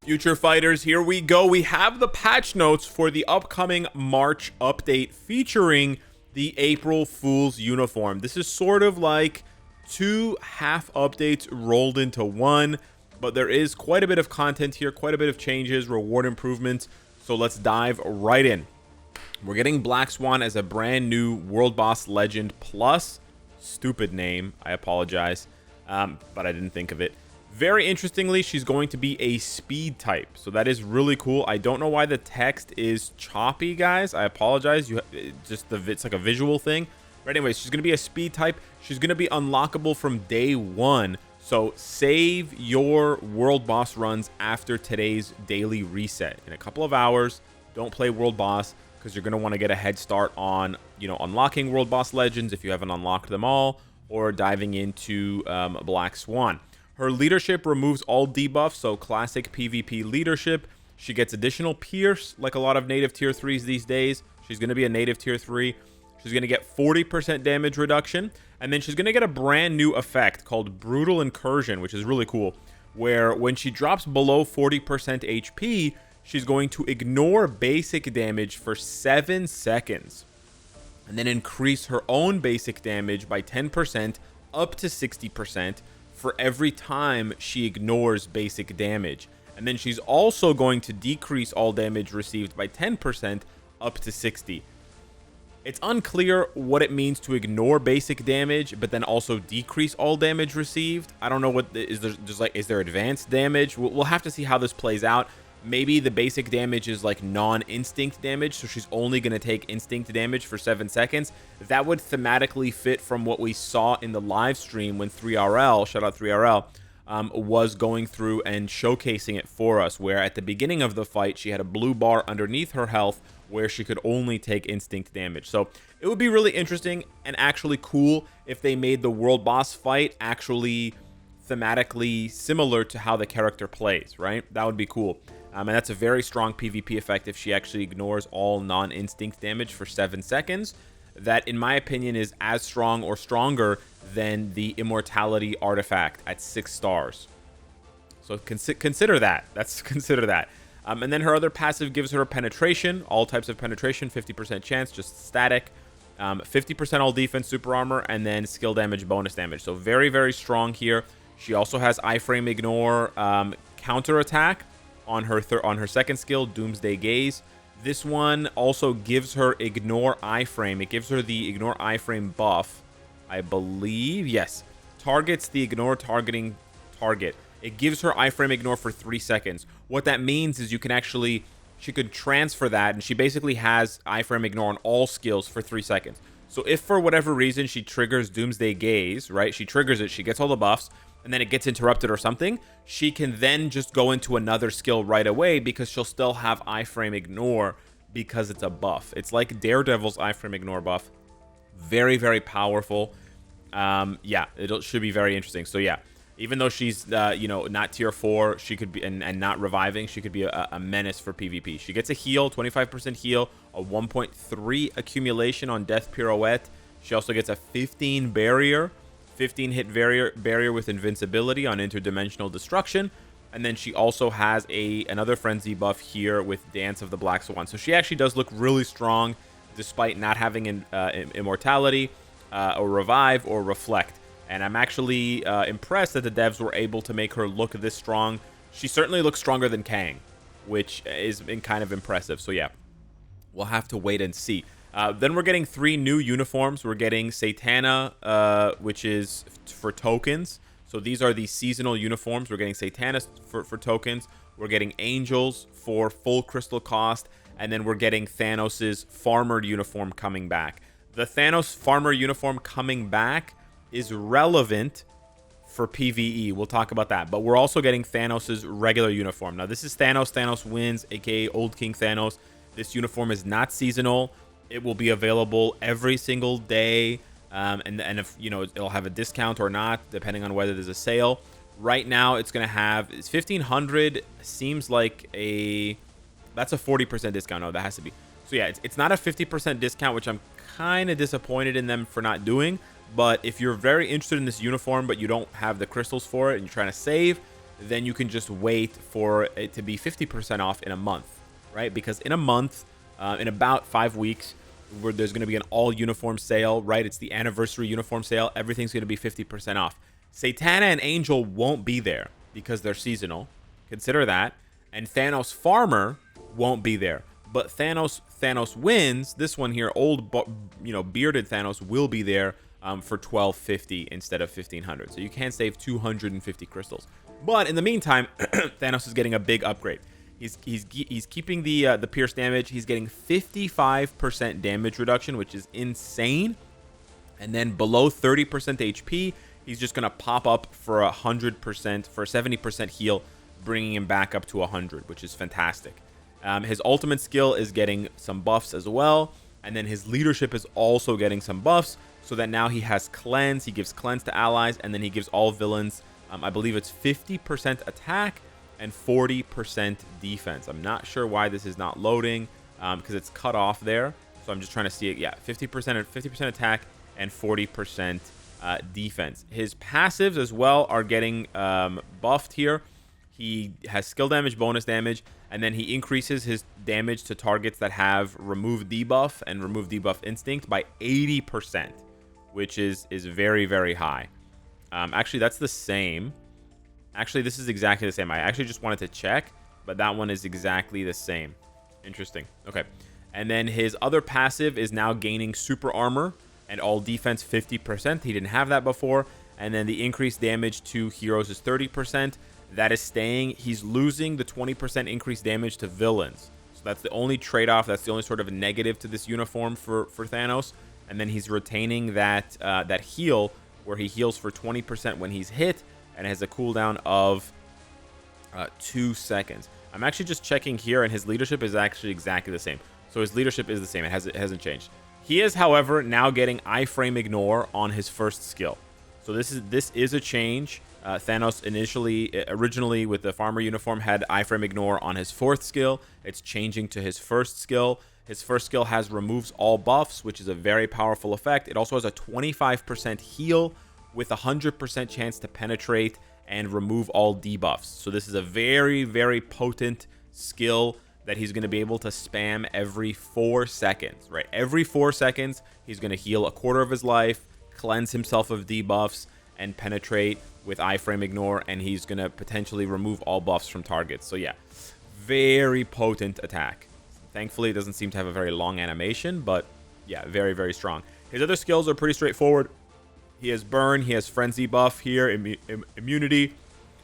Future fighters, here we go. We have the patch notes for the upcoming March update featuring the April Fool's uniform. This is sort of like two half updates rolled into one, but there is quite a bit of content here, quite a bit of changes, reward improvements. So let's dive right in. We're getting Black Swan as a brand new World Boss Legend Plus. Stupid name, I apologize, but I didn't think of it. Very interestingly, she's going to be a speed type, so that is really cool. I don't know why the text is choppy, guys. I apologize. It's like a visual thing. But anyways, she's going to be a speed type. She's going to be unlockable from day one. So save your world boss runs after today's daily reset. In a couple of hours, don't play world boss because you're going to want to get a head start on, unlocking world boss legends if you haven't unlocked them all, or diving into Black Swan. Her leadership removes all debuffs, so classic PvP leadership. She gets additional pierce, like a lot of native tier 3s these days. She's going to be a native tier 3. She's going to get 40% damage reduction. And then she's going to get a brand new effect called Brutal Incursion, which is really cool, where when she drops below 40% HP, she's going to ignore basic damage for 7 seconds. And then increase her own basic damage by 10% up to 60%. For every time she ignores basic damage. And then she's also going to decrease all damage received by 10% up to 60. It's unclear what it means to ignore basic damage but then also decrease all damage received. I don't know what is there advanced damage? We'll have to see how this plays out. Maybe the basic damage is like non-instinct damage, so she's only going to take instinct damage for 7 seconds. That would thematically fit from what we saw in the live stream when 3RL, shout out 3RL, was going through and showcasing it for us, where at the beginning of the fight, she had a blue bar underneath her health where she could only take instinct damage. So it would be really interesting and actually cool if they made the world boss fight actually thematically similar to how the character plays, right? That would be cool. And that's a very strong PvP effect if she actually ignores all non-instinct damage for 7 seconds. That, in my opinion, is as strong or stronger than the immortality artifact at 6 stars. So consider that. Consider that. And then her other passive gives her penetration, all types of penetration, 50% chance, just static. 50% all defense, super armor, and then skill damage, bonus damage. So very, very strong here. She also has iframe ignore, counter attack on her second skill, Doomsday Gaze. This one also gives her ignore iframe. It gives her the ignore iframe buff, I believe. Yes, targets the ignore targeting target. It gives her iframe ignore for 3 seconds. What that means is she could transfer that, and she basically has iframe ignore on all skills for 3 seconds. So if for whatever reason she triggers Doomsday Gaze, right? She triggers it, she gets all the buffs, and then it gets interrupted or something, she can then just go into another skill right away because she'll still have iframe ignore because it's a buff. It's like Daredevil's iframe ignore buff. Very, very powerful. Yeah, it should be very interesting. So yeah, even though she's not tier 4, she could be and not reviving, she could be a menace for PvP. She gets a heal, 25% heal, a 1.3 accumulation on Death Pirouette. She also gets a 15 barrier. 15 hit barrier with invincibility on interdimensional destruction, and then she also has another frenzy buff here with Dance of the Black Swan. So she actually does look really strong despite not having immortality or revive or reflect. And I'm actually impressed that the devs were able to make her look this strong. She certainly looks stronger than Kang, which is kind of impressive. So yeah, we'll have to wait and see. Then we're getting 3 new uniforms. We're getting Satana, which is for tokens. So these are the seasonal uniforms. We're getting Satana for tokens. We're getting Angels for full crystal cost. And then we're getting Thanos' Farmer uniform coming back. The Thanos Farmer uniform coming back is relevant for PvE. We'll talk about that. But we're also getting Thanos' regular uniform. Now, this is Thanos. Thanos wins, aka Old King Thanos. This uniform is not seasonal. It will be available every single day, and if it'll have a discount or not, depending on whether there's a sale. Right now, it's it's 1,500. Seems like that's a 40% discount. No, that has to be. So yeah, it's not a 50% discount, which I'm kind of disappointed in them for not doing. But if you're very interested in this uniform, but you don't have the crystals for it, and you're trying to save, then you can just wait for it to be 50% off in a month, right? Because in a month, in about 5 weeks, where there's going to be an all uniform sale, right? It's the anniversary uniform sale. Everything's going to be 50% off. Satana and Angel won't be there because they're seasonal. Consider that. And Thanos Farmer won't be there. But Thanos Wins, this one here, old, bearded Thanos will be there for $1250 instead of $1500. So you can save 250 crystals. But in the meantime, Thanos is getting a big upgrade. He's keeping the pierce damage. He's getting 55% damage reduction, which is insane. And then below 30% HP, he's just gonna pop up for 100%, for a 70% heal, bringing him back up to 100, which is fantastic. His ultimate skill is getting some buffs as well, and then his leadership is also getting some buffs, so that now he has cleanse. He gives cleanse to allies, and then he gives all villains, I believe it's 50% attack and 40% defense. I'm not sure why this is not loading, because it's cut off there. So I'm just trying to see it. Yeah, 50% attack and 40% defense. His passives as well are getting buffed here. He has skill damage, bonus damage, and then he increases his damage to targets that have remove debuff and remove debuff instinct by 80%, which is very, very high. Actually, that's the same. Actually, this is exactly the same. I actually just wanted to check, but that one is exactly the same. Interesting. Okay. And then his other passive is now gaining super armor and all defense 50%. He didn't have that before. And then the increased damage to heroes is 30%. That is staying. He's losing the 20% increased damage to villains. So that's the only trade-off. That's the only sort of negative to this uniform for Thanos. And then he's retaining that that heal, where he heals for 20% when he's hit, and has a cooldown of 2 seconds. I'm actually just checking here, and his leadership is actually exactly the same. So his leadership is the same. It hasn't changed. He is, however, now getting iframe ignore on his first skill. So this is a change. Thanos originally with the farmer uniform had iframe ignore on his 4th skill. It's changing to his first skill. His first skill has removes all buffs, which is a very powerful effect. It also has a 25% heal with a 100% chance to penetrate and remove all debuffs. So this is a very, very potent skill that he's going to be able to spam every 4 seconds, right? Every 4 seconds, he's going to heal a quarter of his life, cleanse himself of debuffs, and penetrate with iframe ignore, and he's going to potentially remove all buffs from targets. So yeah, very potent attack. Thankfully, it doesn't seem to have a very long animation, but yeah, very, very strong. His other skills are pretty straightforward. He has burn, he has frenzy buff here, immunity.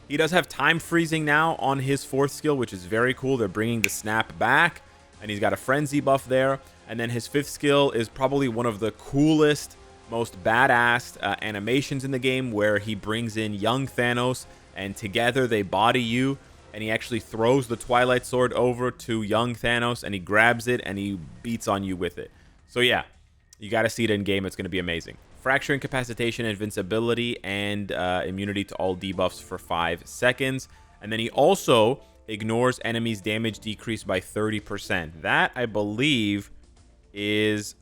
He does have time freezing now on his 4th skill, which is very cool. They're bringing the snap back, and he's got a frenzy buff there. And then his 5th skill is probably one of the coolest, most badass animations in the game, where he brings in young Thanos, and together they body you, and he actually throws the Twilight Sword over to young Thanos, and he grabs it, and he beats on you with it. So yeah, you got to see it in game. It's going to be amazing. Fracture, incapacitation, invincibility, and immunity to all debuffs for 5 seconds. And then he also ignores enemies' damage decrease by 30%. That, I believe, is...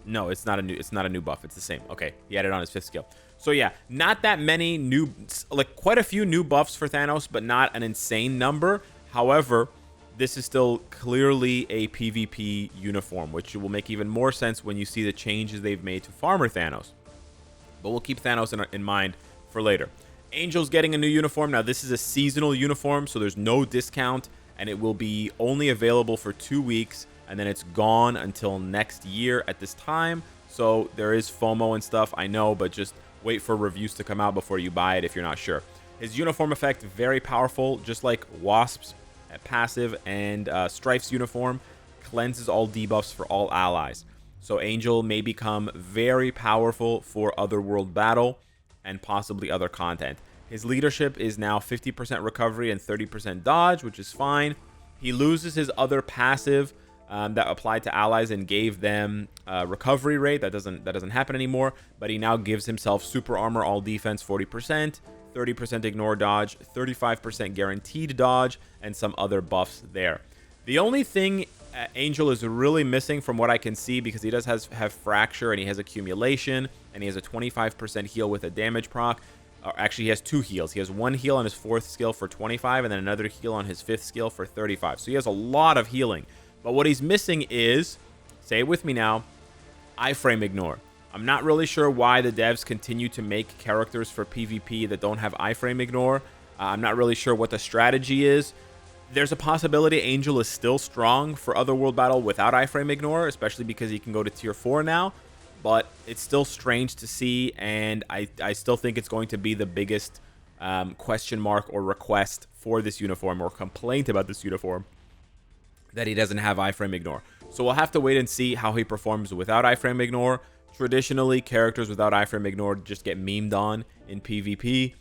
No, it's not a new buff. It's the same. Okay, he added on his 5th skill. So yeah, not that many new... Like, quite a few new buffs for Thanos, but not an insane number. However, this is still clearly a PvP uniform, which will make even more sense when you see the changes they've made to Farmer Thanos. But we'll keep Thanos in mind for later. Angel's getting a new uniform. Now, this is a seasonal uniform, so there's no discount, and it will be only available for 2 weeks, and then it's gone until next year at this time. So there is FOMO and stuff, I know, but just wait for reviews to come out before you buy it if you're not sure. His uniform effect, very powerful, just like Wasp's passive and Strife's uniform, cleanses all debuffs for all allies. So Angel may become very powerful for Otherworld battle and possibly other content. His leadership is now 50% recovery and 30% dodge, which is fine. He loses his other passive that applied to allies and gave them recovery rate. That doesn't happen anymore. But he now gives himself super armor, all defense 40%, 30% ignore dodge, 35% guaranteed dodge, and some other buffs there. The only thing Angel is really missing from what I can see, because he does have fracture and he has accumulation and he has a 25% heal with a damage proc. Or actually, he has 2 heals. He has 1 heal on his 4th skill for 25, and then another heal on his 5th skill for 35. So he has a lot of healing. But what he's missing is, say it with me now, iframe ignore. I'm not really sure why the devs continue to make characters for PvP that don't have iframe ignore. I'm not really sure what the strategy is. There's a possibility Angel is still strong for Otherworld Battle without iframe ignore, especially because he can go to tier 4 now. But it's still strange to see, and I still think it's going to be the biggest question mark or request for this uniform, or complaint about this uniform, that he doesn't have iframe ignore. So we'll have to wait and see how he performs without iframe ignore. Traditionally, characters without iframe ignore just get memed on in PvP,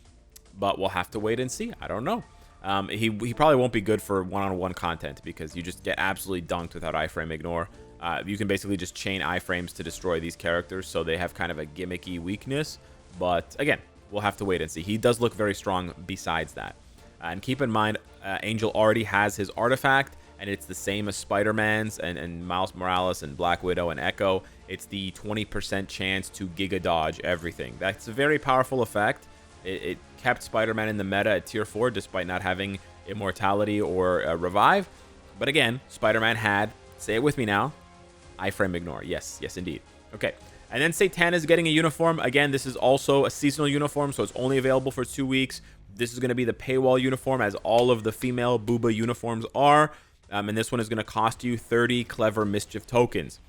but we'll have to wait and see. I don't know. He probably won't be good for one-on-one content, because you just get absolutely dunked without iframe ignore. You can basically just chain iframes to destroy these characters, so they have kind of a gimmicky weakness. But again, we'll have to wait and see. He does look very strong besides that. And keep in mind, Angel already has his artifact, and it's the same as Spider-Man's and Miles Morales and Black Widow and Echo. It's the 20% chance to Giga Dodge everything. That's a very powerful effect. It kept Spider-Man in the meta at tier 4 despite not having immortality or revive. But again, Spider-Man had, say it with me now, iframe ignore. Yes, indeed. Okay. And then Satana is getting a uniform. Again, this is also a seasonal uniform, so it's only available for 2 weeks. This is going to be the paywall uniform, as all of the female Booba uniforms are. And this one is going to cost you 30 Clever Mischief tokens.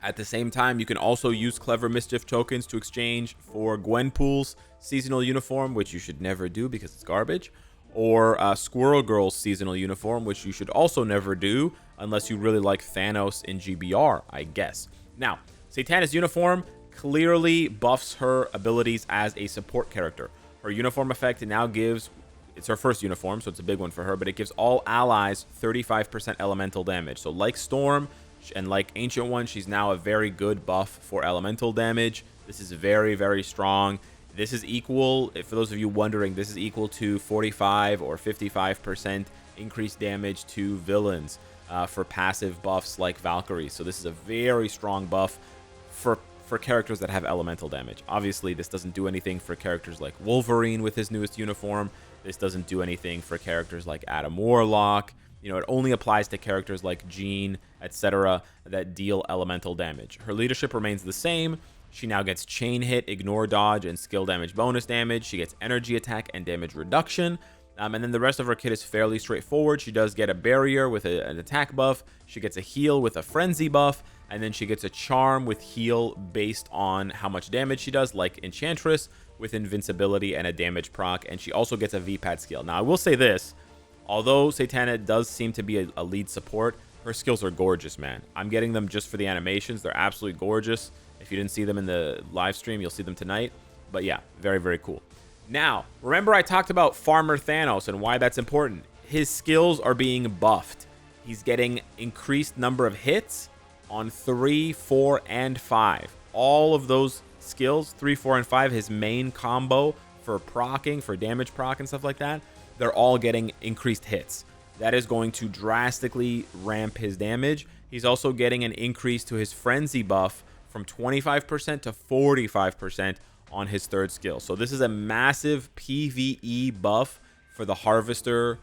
At the same time, you can also use Clever Mischief tokens to exchange for Gwenpool's seasonal uniform, which you should never do because it's garbage, or Squirrel Girl's seasonal uniform, which you should also never do unless you really like Thanos in GBR, I guess. Now, Satana's uniform clearly buffs her abilities as a support character. Her uniform effect now gives... It's her first uniform, so it's a big one for her, but it gives all allies 35% elemental damage. So like Storm and like Ancient One, she's now a very good buff for elemental damage. This is very, very strong. This is equal, for those of you wondering, this is equal to 45 or 55% increased damage to villains for passive buffs like Valkyrie. So this is a very strong buff for characters that have elemental damage. Obviously, this doesn't do anything for characters like Wolverine with his newest uniform. This doesn't do anything for characters like Adam Warlock. You know, it only applies to characters like Jean, etc., that deal elemental damage. Her leadership remains the same. She now gets chain hit, ignore dodge, and skill damage bonus damage. She gets energy attack and damage reduction. And then the rest of her kit is fairly straightforward. She does get a barrier with an attack buff. She gets a heal with a frenzy buff. And then she gets a charm with heal based on how much damage she does, like Enchantress, with invincibility and a damage proc. And she also gets a VPAD skill. Now, I will say this. Although Satana does seem to be a lead support, her skills are gorgeous, man. I'm getting them just for the animations. They're absolutely gorgeous. If you didn't see them in the live stream, you'll see them tonight. But yeah, very, very cool. Now, remember I talked about Farmer Thanos and why that's important. His skills are being buffed. He's getting increased number of hits on 3, 4, and 5. All of those skills, 3, 4, and 5, his main combo for proccing, for damage proc and stuff like that, they're all getting increased hits. That is going to drastically ramp his damage. He's also getting an increase to his frenzy buff from 25% to 45% on his 3rd skill. So this is a massive PvE buff for the Harvester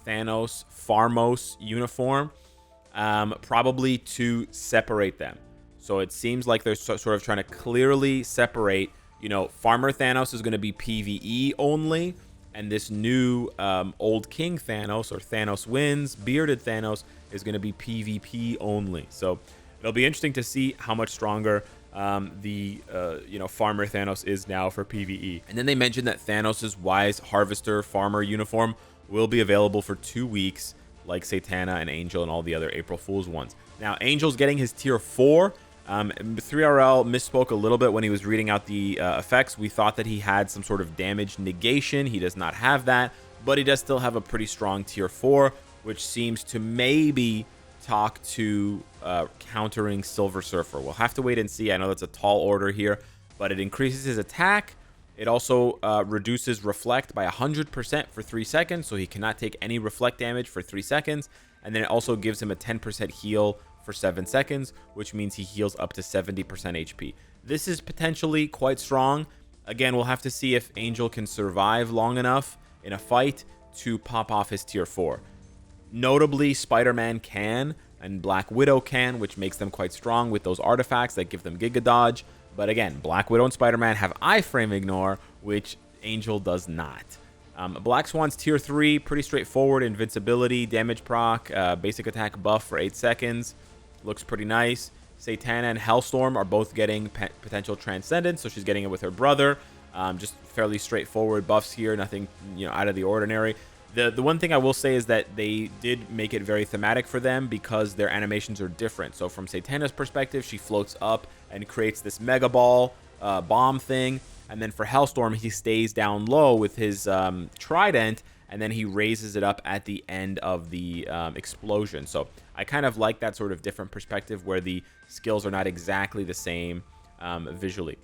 Thanos Farmos uniform, probably to separate them. So it seems like they're sort of trying to clearly separate, you know, Farmer Thanos is going to be PvE only, and this new Old King Thanos, or Thanos Wins, Bearded Thanos, is going to be PvP only. So it'll be interesting to see how much stronger Farmer Thanos is now for PvE. And then they mentioned that Thanos' Wise Harvester Farmer uniform will be available for 2 weeks, like Satana and Angel and all the other April Fool's ones. Now, Angel's getting his tier 4. 3RL misspoke a little bit when he was reading out the effects. We thought that he had some sort of damage negation. He does not have that, but he does still have a pretty strong tier 4, which seems to maybe talk to countering Silver Surfer. We'll have to wait and see. I know that's a tall order here, but it increases his attack. It also reduces reflect by 100% for 3 seconds, so he cannot take any reflect damage for 3 seconds. And then it also gives him a 10% heal for 7 seconds, which means he heals up to 70% HP. This is potentially quite strong. Again, we'll have to see if Angel can survive long enough in a fight to pop off his tier 4. Notably, Spider-Man can, and Black Widow can, which makes them quite strong with those artifacts that give them Giga Dodge. But again, Black Widow and Spider-Man have iframe ignore, which Angel does not. Black Swan's tier 3, pretty straightforward. Invincibility, damage proc, basic attack buff for 8 seconds. Looks pretty nice. Satana and Hellstorm are both getting potential transcendence, so she's getting it with her brother. Just fairly straightforward buffs here, nothing out of the ordinary. The one thing I will say is that they did make it very thematic for them because their animations are different. So from Satana's perspective, she floats up and creates this mega ball bomb thing. And then for Hellstorm, he stays down low with his trident, and then he raises it up at the end of the explosion. So I kind of like that sort of different perspective where the skills are not exactly the same visually.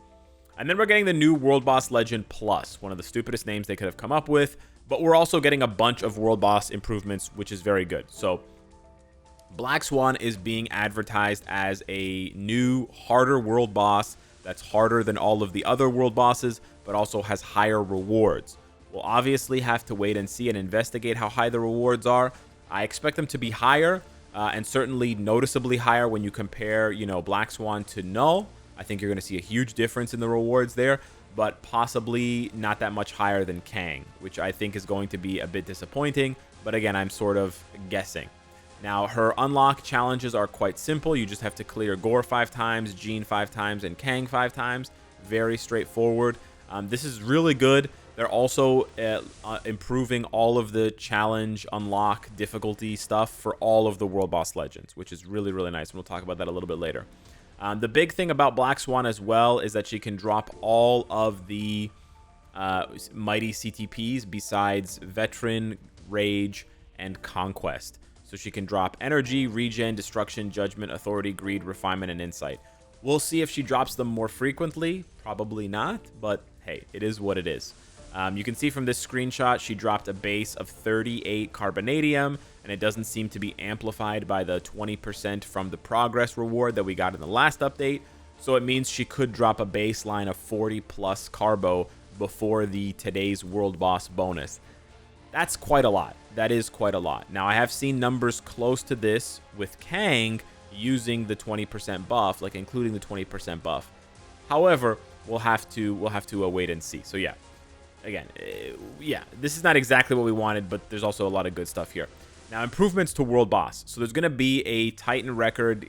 And then we're getting the new World Boss Legend Plus, one of the stupidest names they could have come up with. But we're also getting a bunch of World Boss improvements, which is very good. So Black Swan is being advertised as a new, harder World Boss that's harder than all of the other World Bosses, but also has higher rewards. We'll obviously have to wait and see and investigate how high the rewards are. I expect them to be higher, and certainly noticeably higher when you compare, Black Swan to Null. I think you're going to see a huge difference in the rewards there, but possibly not that much higher than Kang, which I think is going to be a bit disappointing. But again, I'm sort of guessing. Now, her unlock challenges are quite simple. You just have to clear Gore 5 times, Jean 5 times, and Kang 5 times. Very straightforward. This is really good. They're also improving all of the challenge, unlock, difficulty stuff for all of the World Boss Legends, which is really, really nice. And we'll talk about that a little bit later. The big thing about Black Swan as well is that she can drop all of the mighty CTPs besides Veteran, Rage, and Conquest. So she can drop Energy, Regen, Destruction, Judgment, Authority, Greed, Refinement, and Insight. We'll see if she drops them more frequently. Probably not, but hey, it is what it is. You can see from this screenshot, she dropped a base of 38 Carbonadium, and it doesn't seem to be amplified by the 20% from the Progress reward that we got in the last update. So it means she could drop a baseline of 40 plus Carbo before the today's World Boss bonus. That's quite a lot. That is quite a lot. Now, I have seen numbers close to this with Kang using the 20% buff, like including the 20% buff. However, we'll have to wait and see. So yeah, again, this is not exactly what we wanted, but there's also a lot of good stuff here. Now, improvements to World Boss. So there's going to be a Titan Record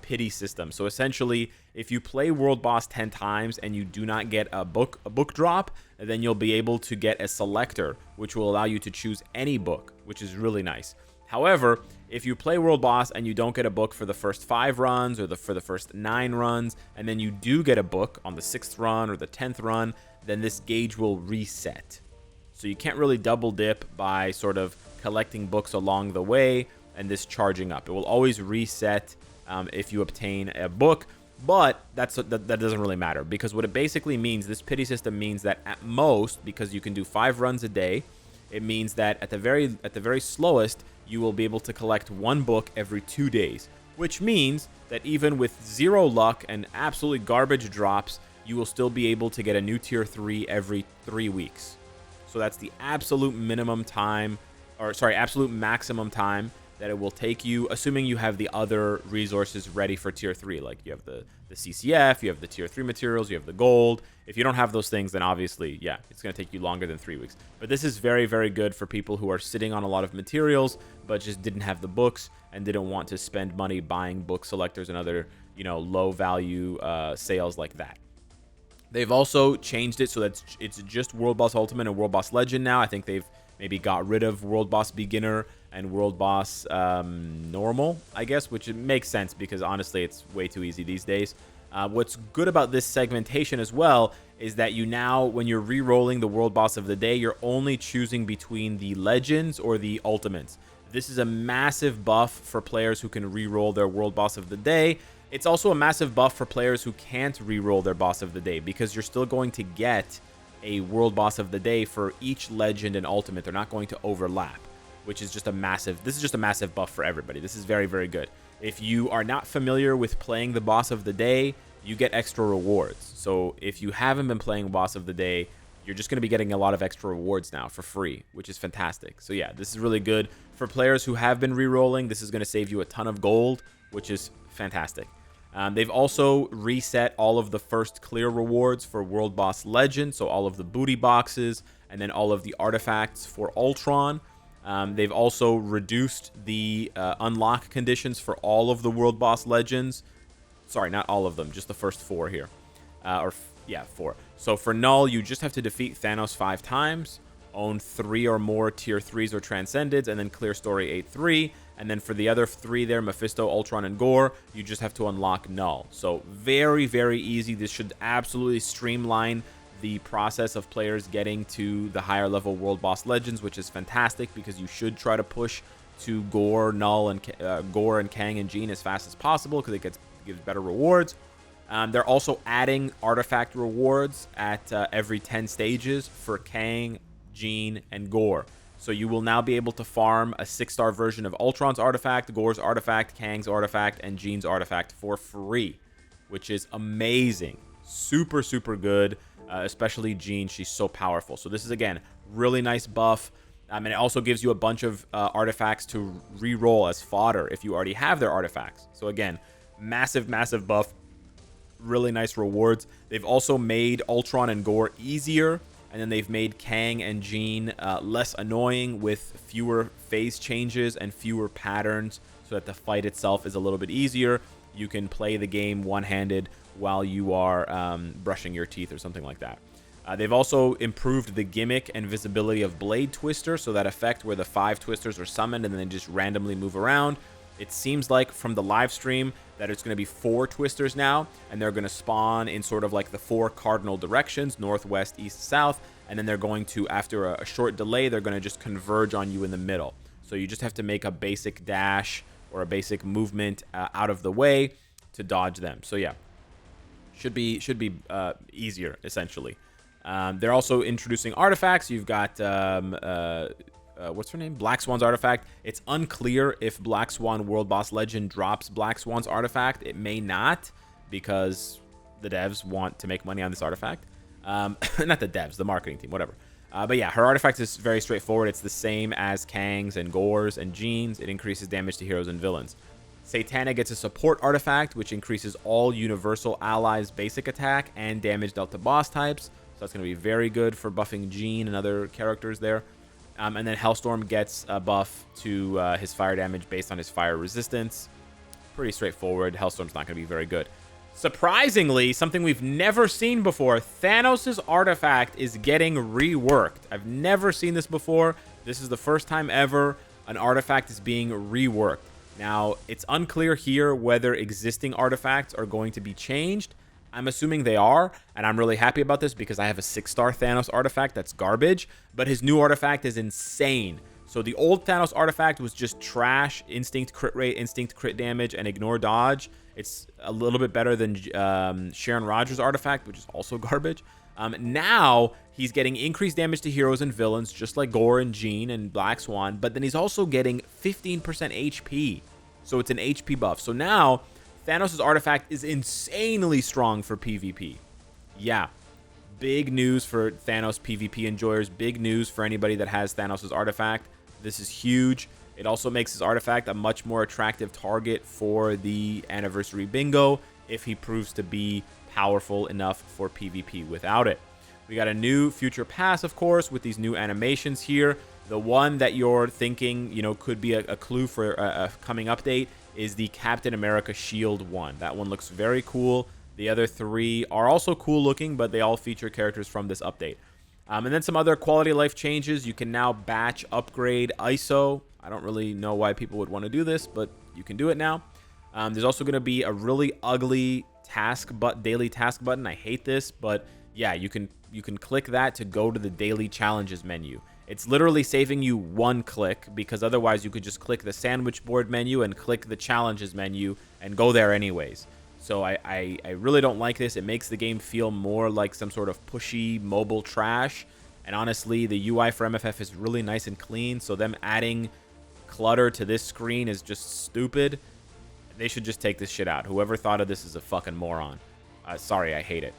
pity system. So essentially, if you play World Boss 10 times and you do not get a book drop, then you'll be able to get a selector, which will allow you to choose any book, which is really nice. However, if you play World Boss and you don't get a book for the first 5 runs or for the first 9 runs, and then you do get a book on the 6th run or the 10th run, then this gauge will reset. So you can't really double dip by sort of collecting books along the way and this charging up. It will always reset if you obtain a book, but that doesn't really matter, because what it basically means, this pity system means that at most, because you can do 5 runs a day, it means that at the very slowest, you will be able to collect 1 book every 2 days, which means that even with 0 luck and absolutely garbage drops, you will still be able to get a new tier 3 every 3 weeks. So that's the absolute minimum time, absolute maximum time that it will take you, assuming you have the other resources ready for tier 3. Like you have the CCF, you have the tier 3 materials, you have the gold. If you don't have those things, then obviously, yeah, it's going to take you longer than 3 weeks. But this is very, very good for people who are sitting on a lot of materials, but just didn't have the books and didn't want to spend money buying book selectors and other, low value sales like that. They've also changed it so that it's just World Boss Ultimate and World Boss Legend now. I think they've maybe got rid of World Boss Beginner and World Boss Normal, I guess, which makes sense because honestly, it's way too easy these days. What's good about this segmentation as well is that you now, when you're re-rolling the World Boss of the Day, you're only choosing between the Legends or the Ultimates. This is a massive buff for players who can re-roll their World Boss of the Day. It's also a massive buff for players who can't re-roll their Boss of the Day, because you're still going to get a World Boss of the Day for each Legend and Ultimate. They're not going to overlap, which is just this is just a massive buff for everybody. This is very, very good. If you are not familiar with playing the Boss of the Day, you get extra rewards. So if you haven't been playing Boss of the Day, you're just going to be getting a lot of extra rewards now for free, which is fantastic. So yeah, this is really good for players who have been re-rolling. This is going to save you a ton of gold, which is fantastic. They've also reset all of the first clear rewards for World Boss Legend, so all of the booty boxes and then all of the artifacts for Ultron. They've also reduced the unlock conditions for all of the World Boss Legends. Sorry, not all of them, just the first 4 here. Yeah, 4. So for Null, you just have to defeat Thanos 5 times, own 3 or more Tier 3s or Transcendeds, and then clear story 8-3. And then for the other 3 there, Mephisto, Ultron, and Gore, you just have to unlock Null. So very, very easy. This should absolutely streamline the process of players getting to the higher level World Boss Legends, which is fantastic because you should try to push to Gore, Null, and Gore and Kang and Jean as fast as possible because it gives better rewards. They're also adding artifact rewards at every 10 stages for Kang, Jean, and Gore. So you will now be able to farm a 6-star version of Ultron's artifact, Gore's artifact, Kang's artifact, and Jean's artifact for free, which is amazing. Super, super good, especially Jean. She's so powerful. So this is, again, really nice buff. And it also gives you a bunch of artifacts to re-roll as fodder if you already have their artifacts. So again, massive, massive buff. Really nice rewards. They've also made Ultron and Gore easier, and then they've made Kang and Jean less annoying with fewer phase changes and fewer patterns so that the fight itself is a little bit easier. You can play the game one-handed while you are brushing your teeth or something like that. They've also improved the gimmick and visibility of Blade Twister, so that effect where the 5 twisters are summoned and then they just randomly move around. It seems like from the live stream that it's going to be 4 twisters now, and they're going to spawn in sort of like the 4 cardinal directions, northwest, east, south, and then they're going to, after a short delay, they're going to just converge on you in the middle. So you just have to make a basic dash or a basic movement out of the way to dodge them. So yeah, should be easier, essentially. They're also introducing artifacts. You've got what's her name? Black Swan's artifact. It's unclear if Black Swan World Boss Legend drops Black Swan's artifact. It may not, because the devs want to make money on this artifact. Not the devs, the marketing team, whatever. But yeah, her artifact is very straightforward. It's the same as Kang's and Gore's and Jean's. It increases damage to heroes and villains. Satana gets a support artifact, which increases all Universal Allies' basic attack and damage dealt to boss types. So that's going to be very good for buffing Jean and other characters there. And then Hellstorm gets a buff to his fire damage based on his fire resistance. Pretty straightforward. Hellstorm's not going to be very good. Surprisingly, something we've never seen before, Thanos' artifact is getting reworked. I've never seen this before. This is the first time ever an artifact is being reworked. Now, it's unclear here whether existing artifacts are going to be changed. I'm assuming they are, and I'm really happy about this because I have a 6-star Thanos artifact that's garbage, but his new artifact is insane. So the old Thanos artifact was just trash, instinct crit rate, instinct crit damage, and ignore dodge. It's a little bit better than Sharon Rogers' artifact, which is also garbage. Now, he's getting increased damage to heroes and villains, just like Gore and Jean and Black Swan, but then he's also getting 15% HP. So it's an HP buff. So now, Thanos' artifact is insanely strong for PvP. Yeah. Big news for Thanos PvP enjoyers. Big news for anybody that has Thanos' artifact. This is huge. It also makes his artifact a much more attractive target for the Anniversary Bingo if he proves to be powerful enough for PvP without it. We got a new Future Pass, of course, with these new animations here. The one that you're thinking, could be a clue for a coming update is the Captain America Shield one. That one looks very cool. The other 3 are also cool looking, but they all feature characters from this update. And then some other quality of life changes. You can now batch upgrade ISO. I don't really know why people would want to do this, but you can do it now. There's also going to be a really ugly daily task button. I hate this, but yeah, you can click that to go to the daily challenges menu. It's literally saving you 1 click, because otherwise you could just click the sandwich board menu and click the challenges menu and go there anyways. So I really don't like this. It makes the game feel more like some sort of pushy mobile trash. And honestly, the UI for MFF is really nice and clean. So them adding clutter to this screen is just stupid. They should just take this shit out. Whoever thought of this is a fucking moron. Sorry, I hate it.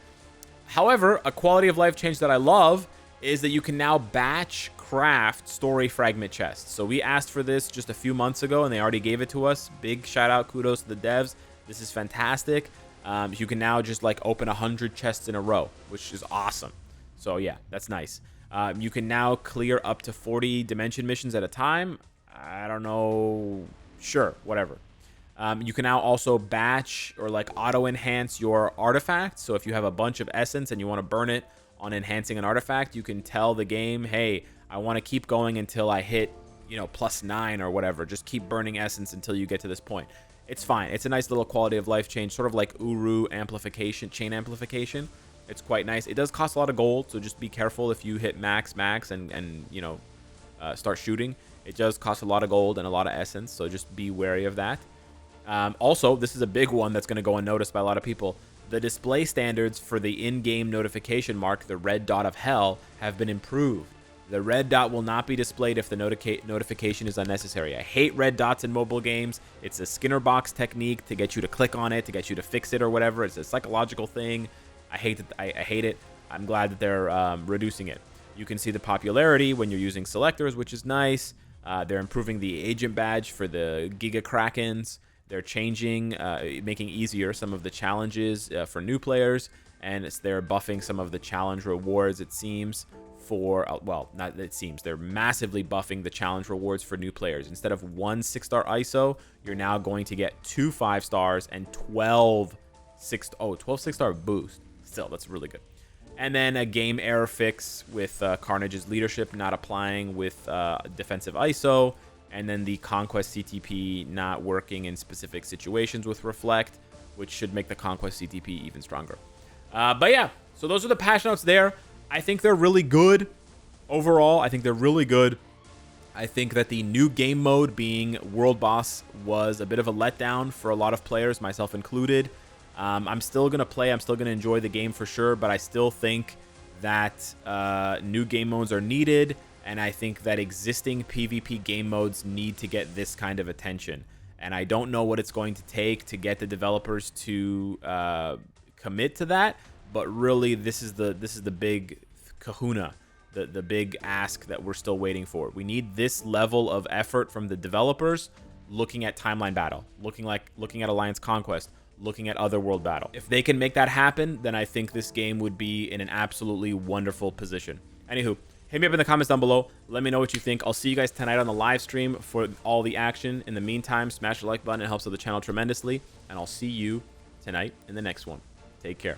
However, a quality of life change that I love is that you can now batch craft story fragment chests. So we asked for this just a few months ago, and they already gave it to us. Big shout out, kudos to the devs. This is fantastic. You can now just like open 100 chests in a row, which is awesome. So yeah, that's nice. You can now clear up to 40 dimension missions at a time. I don't know. Sure, whatever. You can now also batch or like auto enhance your artifacts. So if you have a bunch of essence and you want to burn it on enhancing an artifact, you can tell the game, hey, I want to keep going until I hit, you know, +9 or whatever. Just keep burning essence until you get to this point. It's fine. It's a nice little quality of life change, sort of like Uru amplification, chain amplification. It's quite nice. It does cost a lot of gold, so just be careful if you hit max and you know, start shooting. It does cost a lot of gold and a lot of essence, so just be wary of that. Also, this is a big one that's going to go unnoticed by a lot of people. The display standards for the in-game notification mark, the red dot of hell, have been improved. The red dot will not be displayed if the notification is unnecessary. I hate red dots in mobile games. It's a Skinner box technique to get you to click on it, to get you to fix it or whatever. It's a psychological thing. I hate it. I hate it. I'm glad that they're reducing it. You can see the popularity when you're using selectors, which is nice. They're improving the agent badge for the Giga Krakens. They're changing, making easier some of the challenges for new players, and they're buffing some of the challenge rewards, it seems, for, well, not it seems, they're massively buffing the challenge rewards for new players. Instead of 1 6-star ISO, you're now going to get 2 5-stars and 12 6-star boost. Still, that's really good. And then a game error fix with Carnage's leadership not applying with defensive ISO. And then the Conquest CTP not working in specific situations with Reflect, which should make the Conquest CTP even stronger. But yeah, so those are the patch notes there. I think they're really good. Overall, I think they're really good. I think that the new game mode being World Boss was a bit of a letdown for a lot of players, myself included. I'm still going to play. I'm still going to enjoy the game for sure, but I still think that new game modes are needed. And I think that existing PvP game modes need to get this kind of attention. And I don't know what it's going to take to get the developers to commit to that. But really, this is the big kahuna, the big ask that we're still waiting for. We need this level of effort from the developers, looking at Timeline Battle, looking at Alliance Conquest, looking at Otherworld Battle. If they can make that happen, then I think this game would be in an absolutely wonderful position. Anywho, hit me up in the comments down below. Let me know what you think. I'll see you guys tonight on the live stream for all the action. In the meantime, smash the like button. It helps out the channel tremendously. And I'll see you tonight in the next one. Take care.